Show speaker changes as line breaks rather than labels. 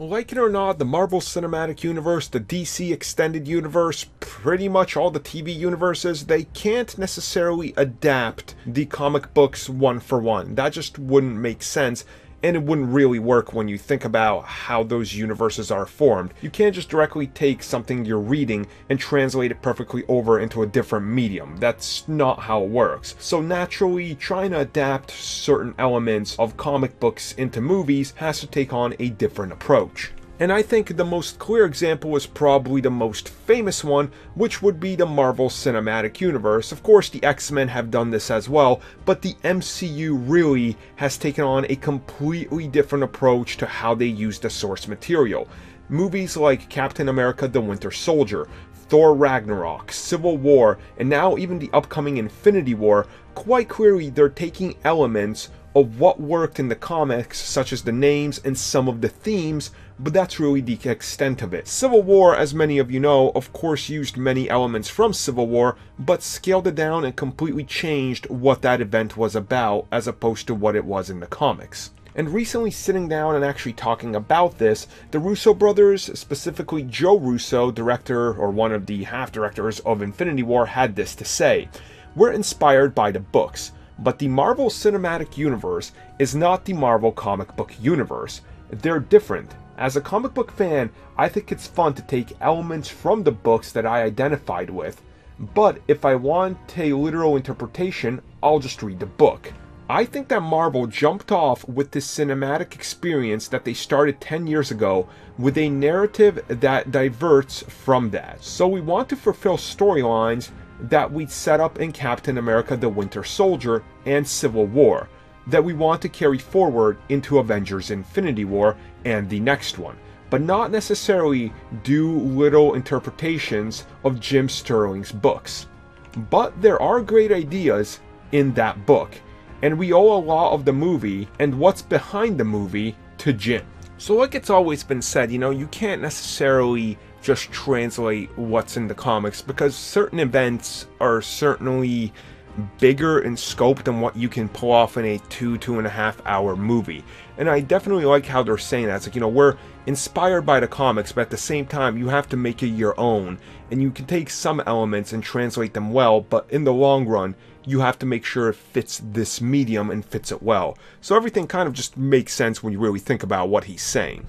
Like it or not, the Marvel Cinematic Universe, the DC Extended Universe, pretty much all the TV universes, they can't necessarily adapt the comic books one for one. That just wouldn't make sense, and it wouldn't really work when you think about how those universes are formed. You can't just directly take something you're reading and translate it perfectly over into a different medium. That's not how it works. So naturally, trying to adapt certain elements of comic books into movies has to take on a different approach. And I think the most clear example is probably the most famous one, which would be the Marvel Cinematic Universe. Of course, the X-Men have done this as well, but the MCU really has taken on a completely different approach to how they use the source material. Movies like Captain America: The Winter Soldier, Thor: Ragnarok, Civil War, and now even the upcoming Infinity War, quite clearly they're taking elements of what worked in the comics, such as the names and some of the themes, but that's really the extent of it. Civil War, as many of you know, of course used many elements from Civil War, but scaled it down and completely changed what that event was about, as opposed to what it was in the comics. And recently sitting down and actually talking about this, the Russo brothers, specifically Joe Russo, director or one of the half-directors of Infinity War, had this to say: "We're inspired by the books, but the Marvel Cinematic Universe is not the Marvel comic book universe. They're different. As a comic book fan, I think it's fun to take elements from the books that I identified with, but if I want a literal interpretation, I'll just read the book." I think that Marvel jumped off with this cinematic experience that they started 10 years ago with a narrative that diverts from that. So we want to fulfill storylines that we set up in Captain America: The Winter Soldier and Civil War, that we want to carry forward into Avengers: Infinity War and the next one, but not necessarily do little interpretations of Jim Sterling's books. But there are great ideas in that book, and we owe a lot of the movie and what's behind the movie to Jim. So like it's always been said, you can't necessarily just translate what's in the comics, because certain events are certainly bigger in scope than what you can pull off in a 2.5 hour movie. And I definitely like how they're saying that. It's like, we're inspired by the comics, but at the same time, you have to make it your own. And you can take some elements and translate them well, but in the long run, you have to make sure it fits this medium and fits it well. So everything kind of just makes sense when you really think about what he's saying.